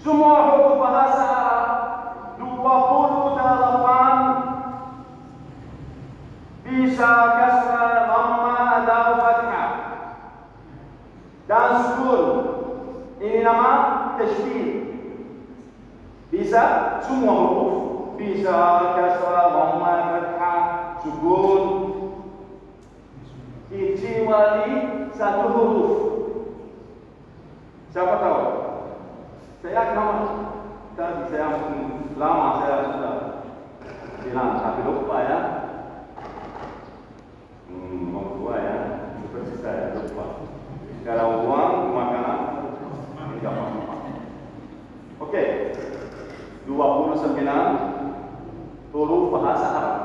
Semua huruf bahasa Arab 28 bisa kasrah, dhamma atau fathah dan sukun. Ini nama tasydid. Bisa semua huruf bisa kasrah, dhamma, fathah, sukun kecuali satu huruf. Siapa tahu? Saya nama tadi saya lama saya sudah bilang tapi lupa ya. Mau tua ya, seperti saya lupa. Kalau uang makanan tidak apa-apa. Oke, 29 huruf bahasa Arab.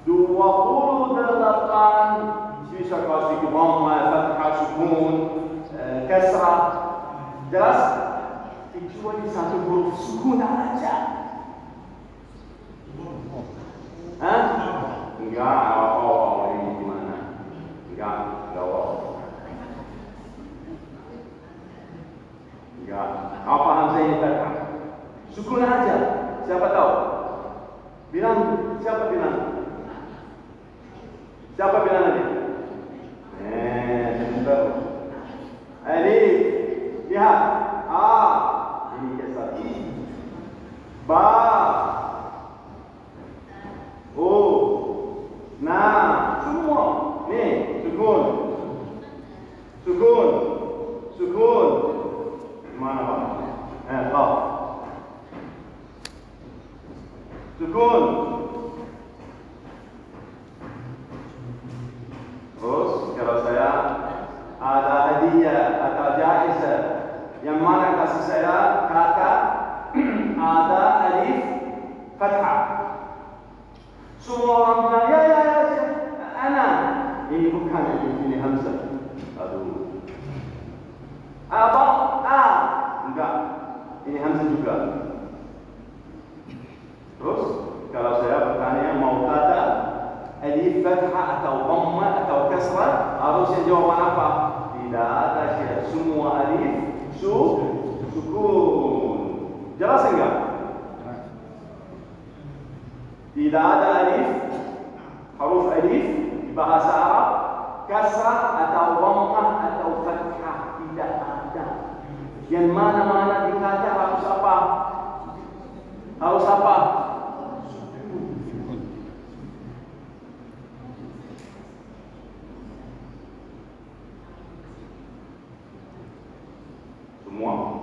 28 bisa kasih dhamma, fathah, sukun, kasrah. Jelas? Kecuali satu huruf sukun aja. Hah? Enggak, ini gimana? Enggak, enggak. Apa hamzah ini fathah? Sukun aja. Siapa tahu? Bilang, siapa bilang? Siapa bilang tadi? Sebentar. Alif, lihat. Ini kasar. Ba, nah, semua. Nih, sukun. Mana Pak? Qaf. Sukun. Terus kalau saya ada hadiah atau jaizah, yang mana kasih saya kata ada alif fathah. Semua orang bilang ya, ana. Ini bukan ini hamzah. Aduh. Abang enggak. Ini hamzah juga. Terus kalau saya bertanya mau kata alif fathah atau dhamma atau kasrah, harusnya jawaban apa? Tidak ada sih. Semua alif sukun. Jelas enggak? Tidak ada alif, huruf alif di bahasa Arab, kasrah atau dhammah atau fathah, tidak ada. Yang mana-mana dikata harus apa? Harus apa? Semua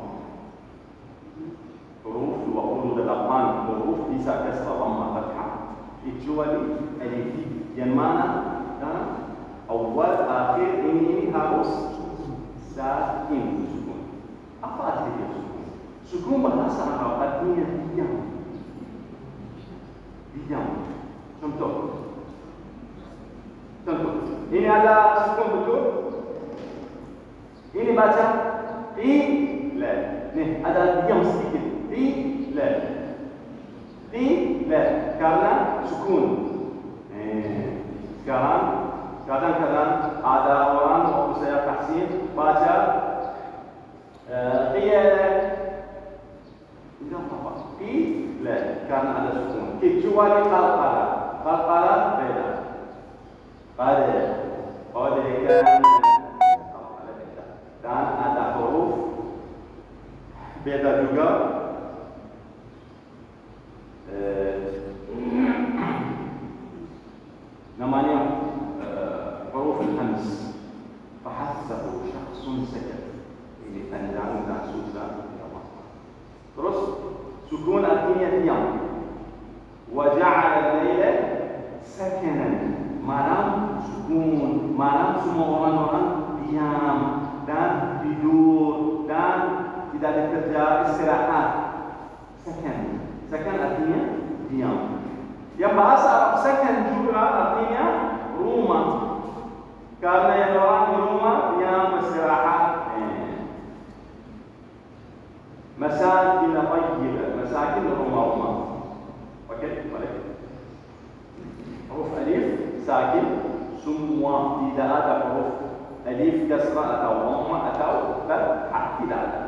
huruf 28 huruf bisa kasrah, dhamma, fathah kecuali alif. Yang mana awal akhir ini harus sakin sukun. Apa artinya sukun? Sukun bahasa Arab artinya diam. Contoh. Ini ada sukun betul? Ini baca la. Nih ada diam sedikit. La karena sukun. Sekarang kadang-kadang ada orang waktu saya tahsin baca enggak apa-apa. La karena ada sukun. Kecuali qalqala beda. Pada kan dan ada huruf beda juga. Namanya huruf al-hamz. Fahassahu syakhsun sajad. Ini panjang dan susah. Terus sukun artinya diam. Wa ja'ala al-laila sakanan. Malam sukun, malam semua orang-orang diam dan tidur dan tidak ada kerja, istirahat. Sakan artinya diam. Yang bahasa Arab sakan juga artinya rumah. Karena yang orang di rumah diam istirahat. Masakin tayyibah, masakin rumah-rumah. Okey, balik. Huruf alif sakin semua, tidak ada huruf alif kasrah atau dhamma atau fathah, tidak ada.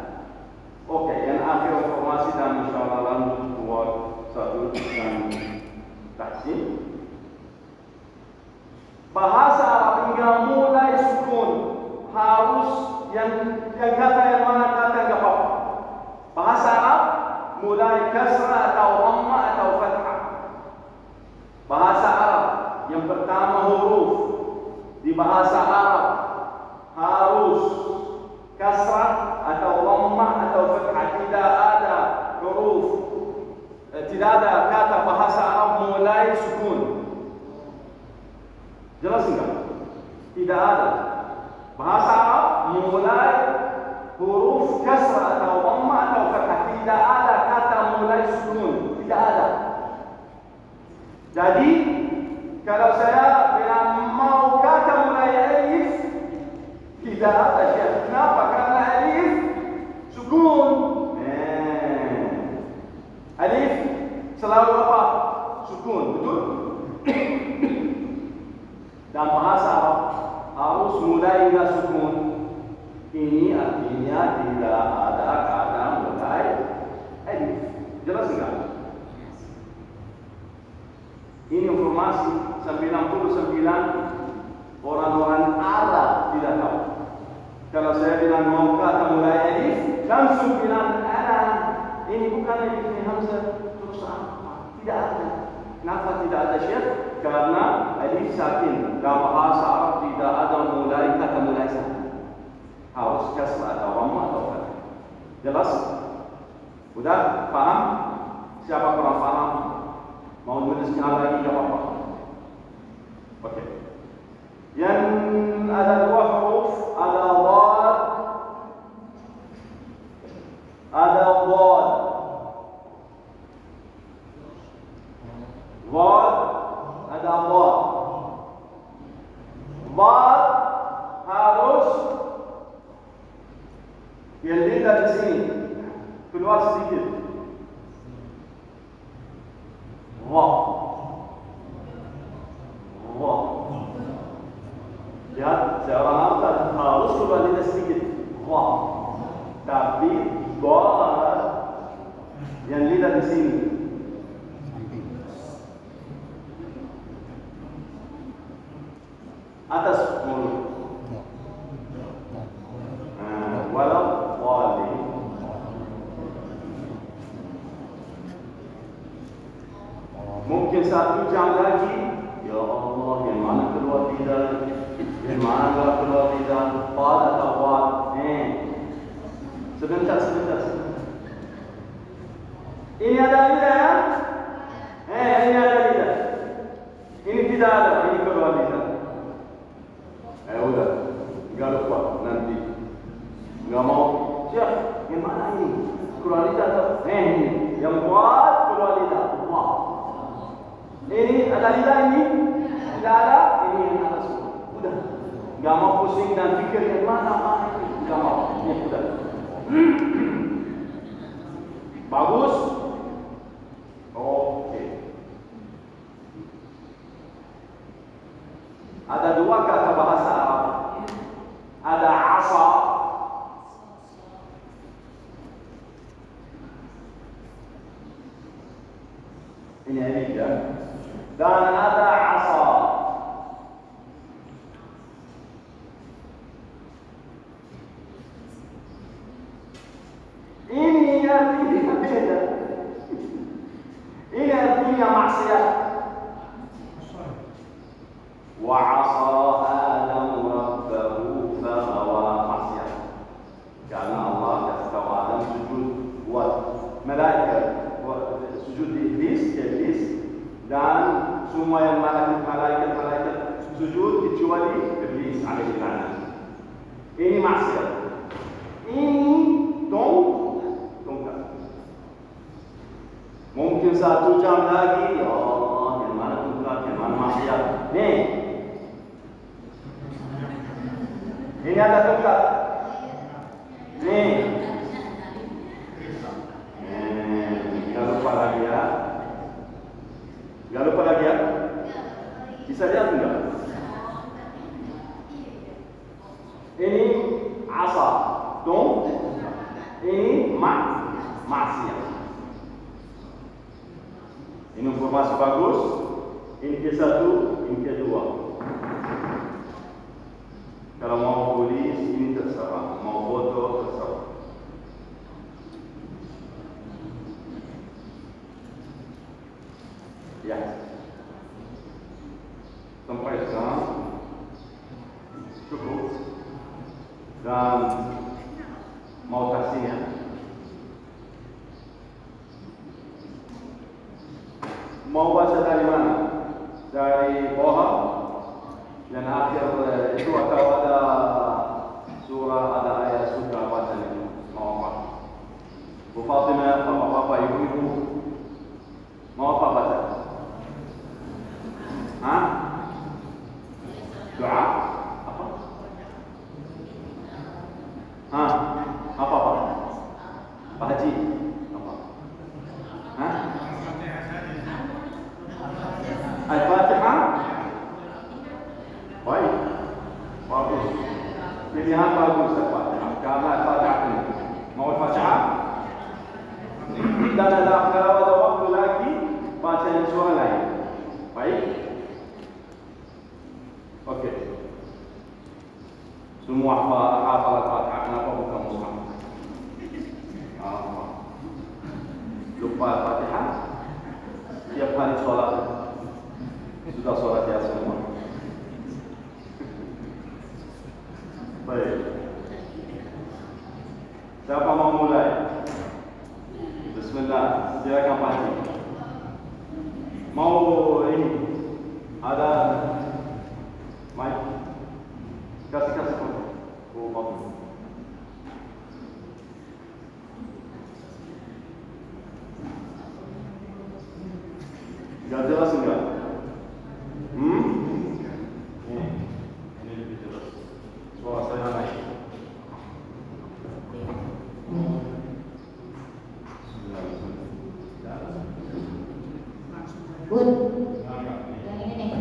selalu apa? Sukun, betul? Dan bahasa Arab harus mulai dengan sukun. Ini artinya tidak ada kata mulai alif. Jelas enggak? Ini informasi 99 orang-orang Arab tidak tahu. Kalau saya bilang mau kata mulai alif, langsung bilang ana. Ini bukan alif, ini hamzah. Terus apa? Tidak ada. Kenapa tidak ada syekh? Karena alif sakin. Dalam bahasa Arab tidak ada mulai kata mulai sakin. Harus kasr atau dhamma atau fathah. Jelas? Sudah paham? Siapa kurang paham? Mau menuliskan lagi enggak apa-apa. Oke. Yang ada dua huruf, ada dhad, ada dhad. Dhad, ada dhad. Dhad harus yang lidah di sini keluar sedikit. Wah, wah. Lihat, seorang Arab harus keluar lidah sedikit. Wah, tapi dhad yang lidah di sini. Atas mulut. Walau wali. Mungkin 1 jam lagi, ya Allah, yang mana keluar lidah, yang mana keluar lidah, wad atau wad. Sebentar. Ini ada lidah ya? Ini ada lidah. Ini tidak ada, ini keluar lidah. Udah, enggak lupa nanti. Enggak mau, Syekh, yang mana ini? Keluar lidah atau? Ini, yang wad keluar lidah. Wah. Ini ada lidah ini? Tidak ada? Ini yang ada semua. Udah. Enggak mau pusing dan fikir yang mana ini. Enggak mau. Ini sudah. Bagus? Oke. Ada 2 kata bahasa Arab. Ada asa. Ini alif ya. Dan ada asa. Ini artinya beda. Ini artinya maksiat. Wa'asa Adam rabbahu fahawa, maksiat. Karena Allah kasih tahu Adam sujud buat malaikat, sujud di iblis, dan semua yang malaikat sujud kecuali iblis alaihi laknat. Ini maksiat. Ini tongkat. Mungkin 1 jam lagi, ya Allah, yang mana tongkat, yang mana maksiat. Nih. Ini ada tongkat. Nih. Jangan lupa lagi ya. Jangan lupa lagi ya. Bisa lihat enggak? Ini asa, ini maksiat. Ini informasi bagus. Ini ke-1, ini ke-2. Kalau mau tulis, ini terserah. Mau foto, terserah. Ya. Sampai sekarang cukup. Dan mau kasihnya. Mau baca dari mana? Dari bawah dan akhir itu atau ada surah, ada ayat sudah baca itu. Mau apa? Bu Fatimah, bapak-bapak, ibu-ibu, mau apa baca? Hah? Doa? Apa? Hah? Apa? Pak Haji? Apa? Hah? Lupa Fatihah. Tiap hari sholat. Sudah sholat ya semua. Baik. Siapa mau mulai? Bismillah. Silakan Pak Haji. Mau ini? Ada mic? Kasih. Oh, bagus. Gak jelas enggak? Ini lebih jelas. Suara saya naik. Bun, yang ini nih.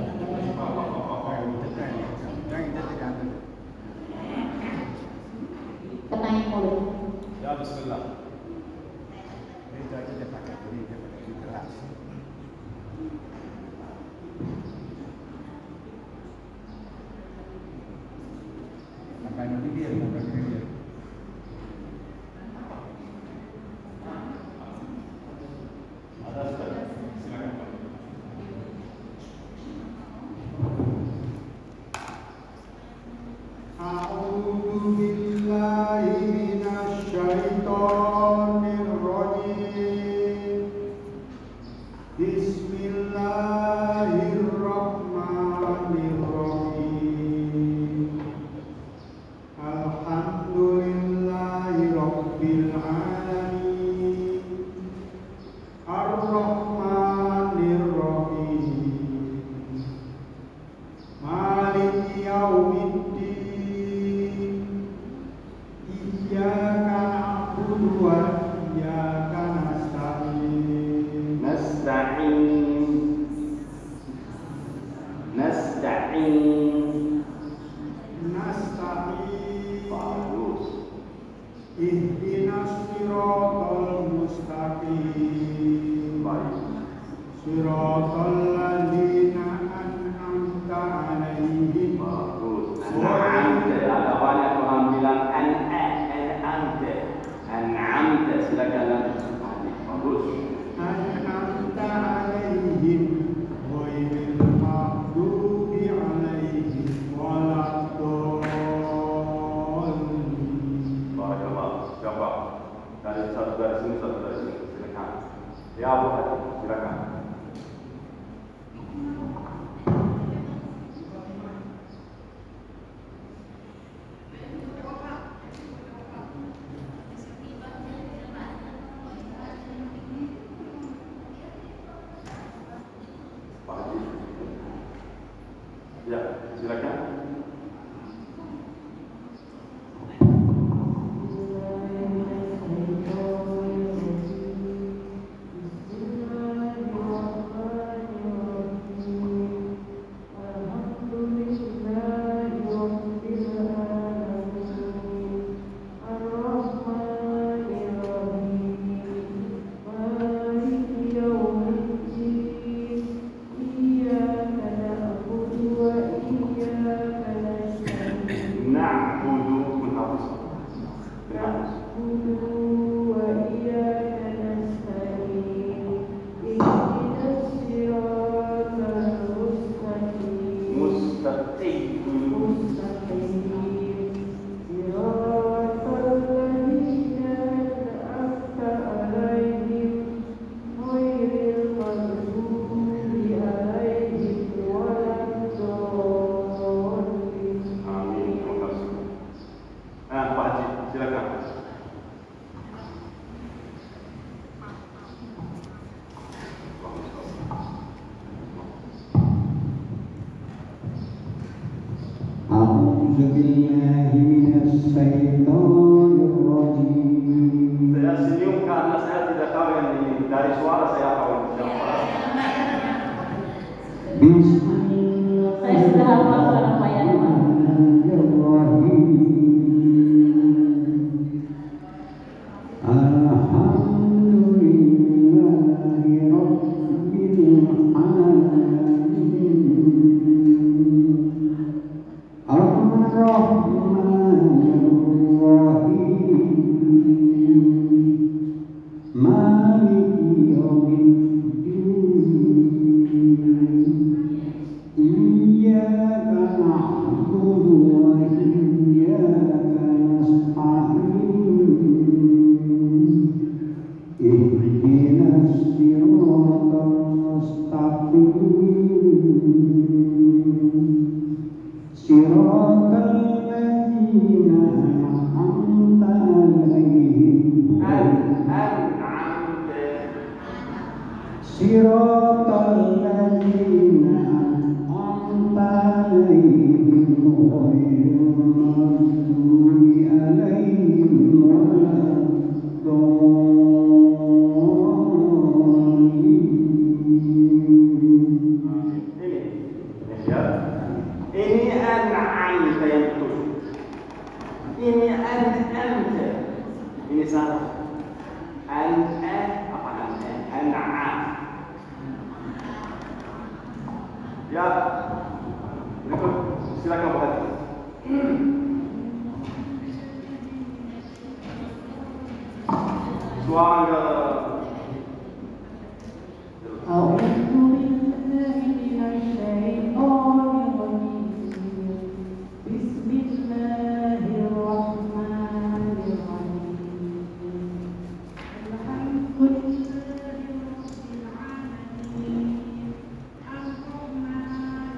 Kenain mulut. Ya, bismillah. Itu aja dia pakai keras. Sampai nanti dia. Ada sekali. Silakan Pak. A'udzu billahi minasy syaithanir rajim. Bismillahirrahmanirrahim. Alhamdulillahi rabbil alamin. Ar-Rahmanir Rahim. Maliki yaumiddin. Iyyaka na'budu wa iyyaka nasta'in. Nasta'in. Bagus. Ihdinas siratal mustaqim. Baik. Siratal ladzina an'amta 'alaihim. Bagus. An'amta. Ada banyak orang bilang an'amta. An'amta. Silakan lanjut. Bagus. An'amta 'alaihim ghairil maghdubi alaihim waladdallin. Barakallah. Siapa? Dari satu dari sini, satu dari sini. Silakan. Ya Abu Haji, silakan. Pak Haji. Ya, silakan. A'udzu billahi minasy syaithanir rajim. Saya senyum karena saya tidak tahu yang ini. Dari suara saya tahu siapa. Saya sudah hafal suara bayan, Pak. an'amta Siratal ladzina an'amta 'alaihim ghairil maghdubi 'alaihim waladdallin. Ini an'amta yang betul. Ini an'amta. Ini salah. Apa an'am. Ya, berikut silakan perhatikan. Suara A'udzu billahi minasy syaithanir rajim. Bismillahirrahmanirrahim. Alhamdulillahirabbil alamin.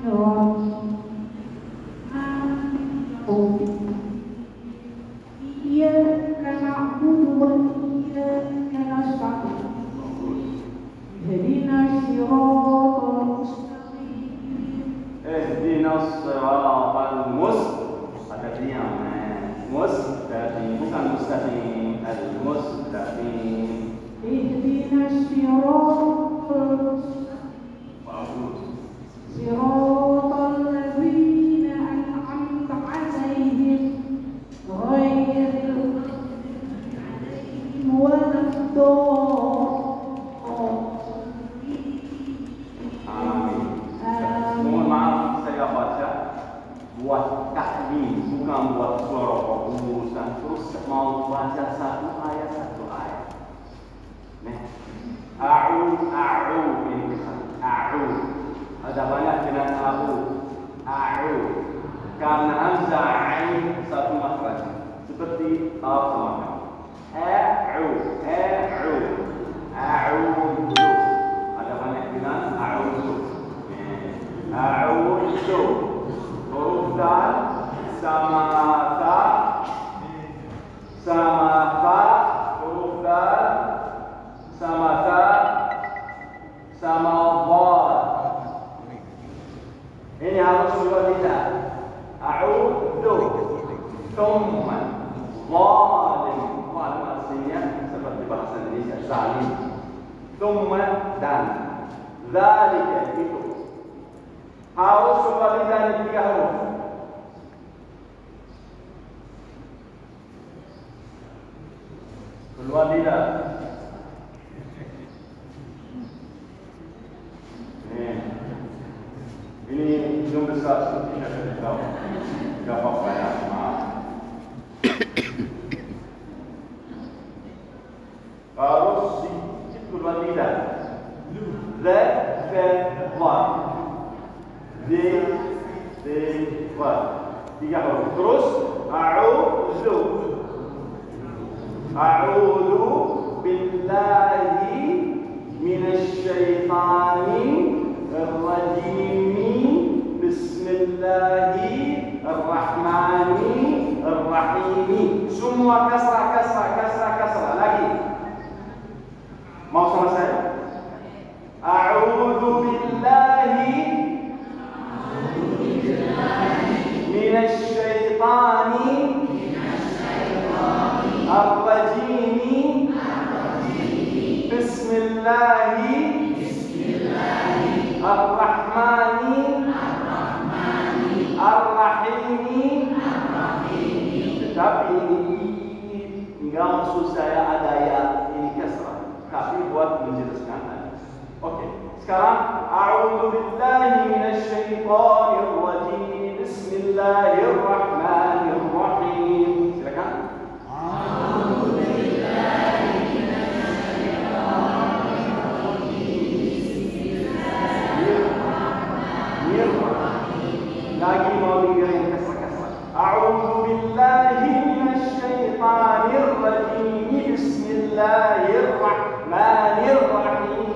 Ar-Rahmanir-Rahim. Iyyaka na'budu wa iyyaka nasta'in. اهدنا الصراط المستقيم. اهدنا الصراط المستقيم. مستقيم bukan mustaqim. Al-mustaqim. اهدنا الصراط صراط الذين أنعمت عليهم غير المغضوب عليهم ولا Mohon maaf saya baca buat taklim, bukan buat suara bagus dan terus mau baca satu ayat. Nih, a'u ini kesan. A'u ada banyak dengan a'u. Karena hamzah ain satu makhraj seperti alif sama a'u. Ada banyak dengan a'udzu. A'udzu. Huruf dal sama ta, huruf dal sama ta, sama dal. Ini harus dua tidak. A'udzu. Thumma zalim. Zalim artinya seperti bahasa Indonesia zalim. Thumma dan zalika itu harus kembali dari 3 huruf. Keluar lidah. Ini hidung besar seperti yang saya tahu. Tidak apa-apa ya, maaf. Harus sedikit keluar lidah. Tiga huruf. Terus a'udzu billahi minasyaitonir rajim. Bismillahirrahmanirrahim. Semua kasrah lagi. Mau sama saya? A'udzu billahi minasyaitonir rajim. Bismillahirrahmanirrahim. Tapi ini enggak maksud saya ada ya ini kasrah, tapi buat menjelaskan. Oke, sekarang a'udzu billahi minasyaitonir rajim. Bismillahirrahmanirrahim. Silakan. A'udzu billahi minasyaitonir rajim. Bismillahirrahmanirrahim. Lagi mau dengerin kasrah. A'udzu billahi minasyaitonir rajim. Bismillahirrahmanirrahim.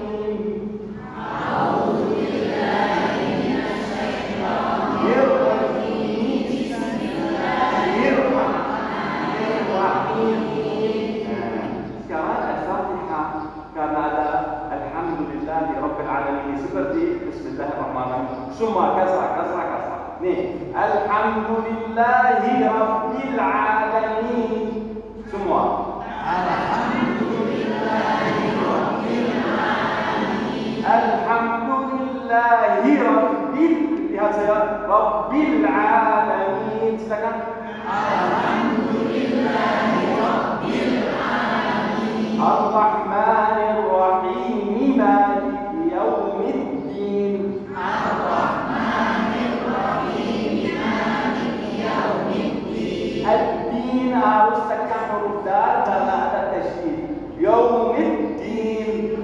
Sekarang asal seperti Bismillahirrahmanirrahim. Semua kasrah. Nih, Alhamdulillahi Rabbil Alamin. Semua. Alhamdulillahi Rabbil. Lihat saya. Rabbil Alamin. Silakan. Alhamdulillahi Rabbil Alamin. Ar-Rahmanir Rahim. Maliki Yaumiddin. Ar-Rahmanir Rahim. Maliki Yaumiddin. Ad-din harus tekan huruf dal dan ada tasydid. Yaumiddin.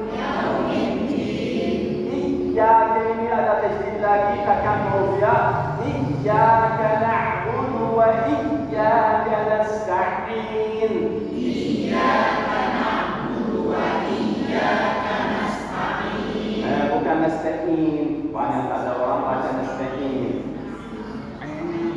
Iyyaka ini ada tasydid lagi, tekan huruf ya. Iyyaka na'budu wa iyyaka nasta'in. Iyyaka na'budu wa iyyaka nasta'in. Bukan nasta'in. Banyak ada orang baca nasta'in.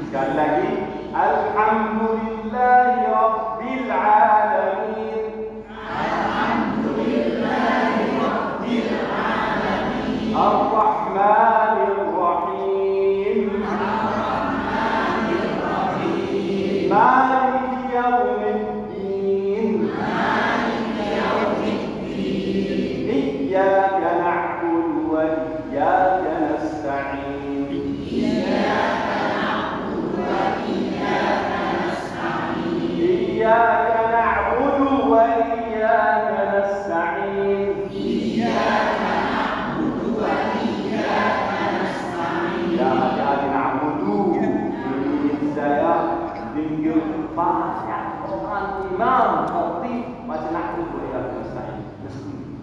Sekali lagi. Alhamdulillahi Rabbil Alamin. Alhamdulillahi Rabbil Alamin. Ar-Rahmanir Rahim. Ar-Rahmanir Rahim. Maliki Yaumiddin. Maliki Yaumiddin. Iyyaka na'budu wa iyyaka nasta'in. Iyyaka na'budu wa iyyaka nasta'in. Iyyaka na'budu wa iyyaka nasta'in. Iyyaka na'budu wa iyyaka nasta'in. Ya hati-hati na'budu. Ini saya pinggir banyak orang imam khatib baca na'budu wa iyyaka nasta'in.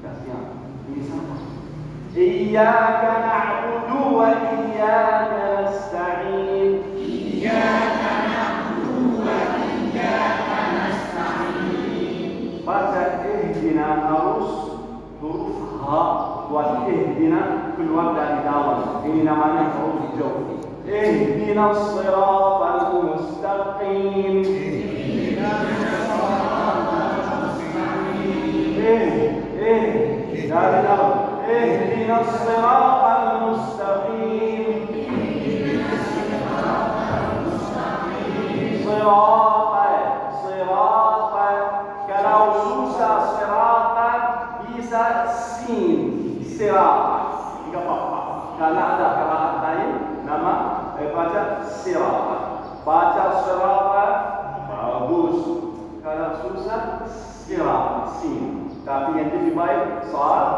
Kasihan. Ini sama. Iyyaka na'budu wa iyyaka nasta'in. Iyyaka na'budu wa iyyaka nasta'in. Baca ihdina harus huruf ha buat ihdina keluar dari dalam. Ini namanya huruf jawf. Ihdina as-siratal mustaqim. Ihdina as-siratal mustaqim. Dari dalam. Ihdina as-siratal mustaqim. Ihdina as-siratal mustaqim. Sirata. Kalau susah sirata bisa sin. Sirata. Tidak apa-apa. Kalau ada qiraat lain nama baca sirata. Baca sirata bagus. Kalau susah sirata sin. Tapi yang lebih baik sad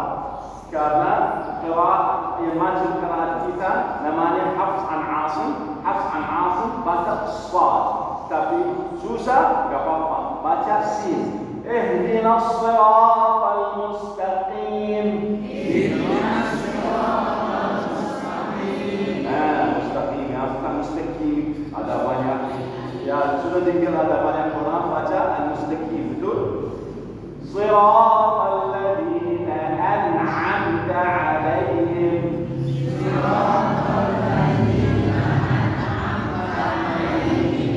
karena qiraat yang maju qiraat kita namanya Hafs an Asim baca sad. Tapi susah enggak apa-apa baca sin. Ihdinas siratal mustaqim. Ihdinas siratal mustaqim. Mustaqim ya, bukan mustaqim. Ada banyak ya sudah dengar ada banyak orang baca al-mustaqim betul. Siratal ladzina an'amta 'alaihim. Siratal ladzina an'amta 'alaihim.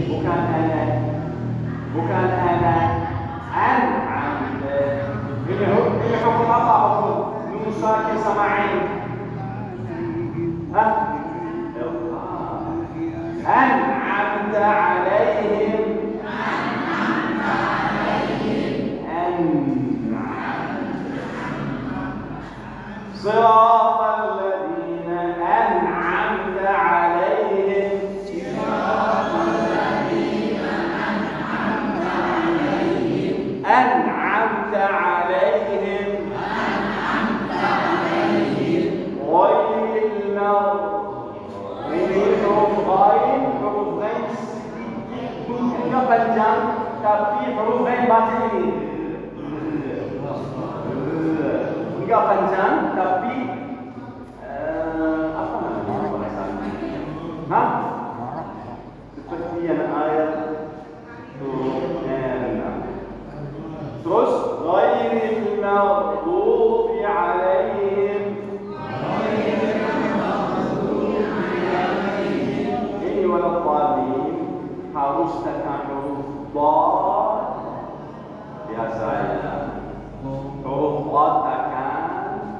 Bukan ana. An'amta. Ini hukum apa hukum? Nun sakin sama ain. أنعمت عليهم. صراط الذين أنعمت عليهم. أنعمت عليهم. غير المغضوب. huruf ghain sedikit panjang tapi huruf ghain baca ini enggak panjang tapi apa namanya bahasanya? Seperti yang ayat terus ghairil maghdubi 'alaihim. Ini waladhdallin harus tekan huruf dad biasanya. Huruf dad tekan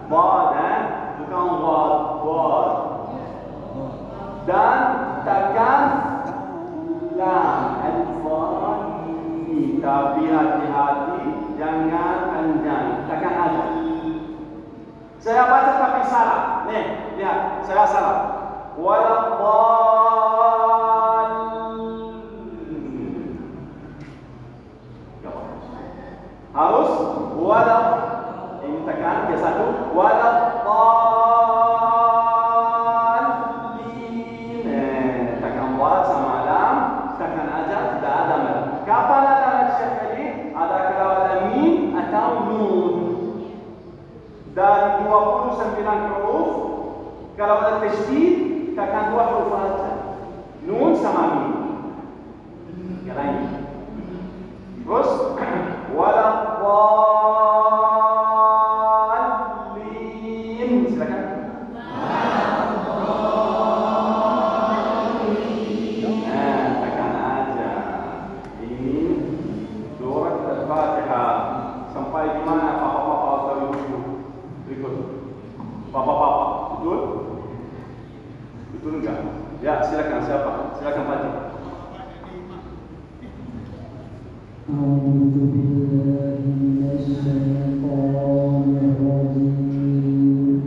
dad bukan dad. lihat, saya salah. Harus wala, ini tekan dia satu, wala tekan wala sama lam, tekan aja tidak ada mad. Kapan ada mad Syekh Ali? Ada kalau ada mim atau nun. Dari 29 huruf, kalau ada tasydid tekan 2 huruf saja. Nun sama mim. Yang lain. Terus wala dhalin. Silakan. Tekan aja. Ini surat Al-Fatihah. Sampai di mana papa-papa atau ibu? Berikut. Papa-papa. Betul? Betul enggak? Ya, silakan siapa? Silakan Fatih. أعوذ بالله من الشيطان الرجيم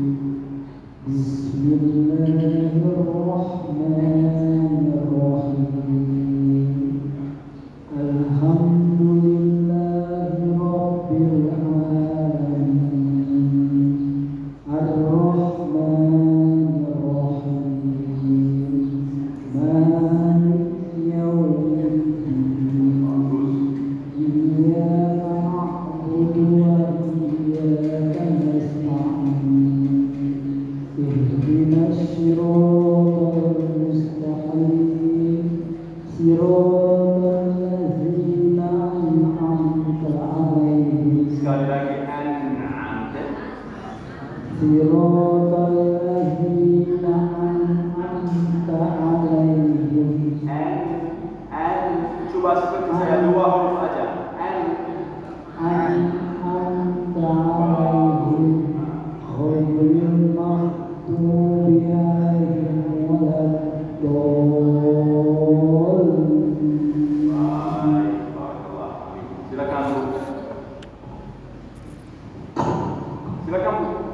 بسم الله الرحمن الرحيم الحمد لله رب العالمين الرحمن الرحيم مالك يوم إياك نعبد وإياك نستعين اهدنا الصراط المستقيم صراط الذين أنعمت عليهم Sekali lagi an'amta. صراط الذين أنعمت عليهم Coba seperti saya 2 huruf aja. أنعمت عليهم غير المغضوب عليهم ولا الضالين. Baik, barakallah. Silakan Bu. Silakan Bu.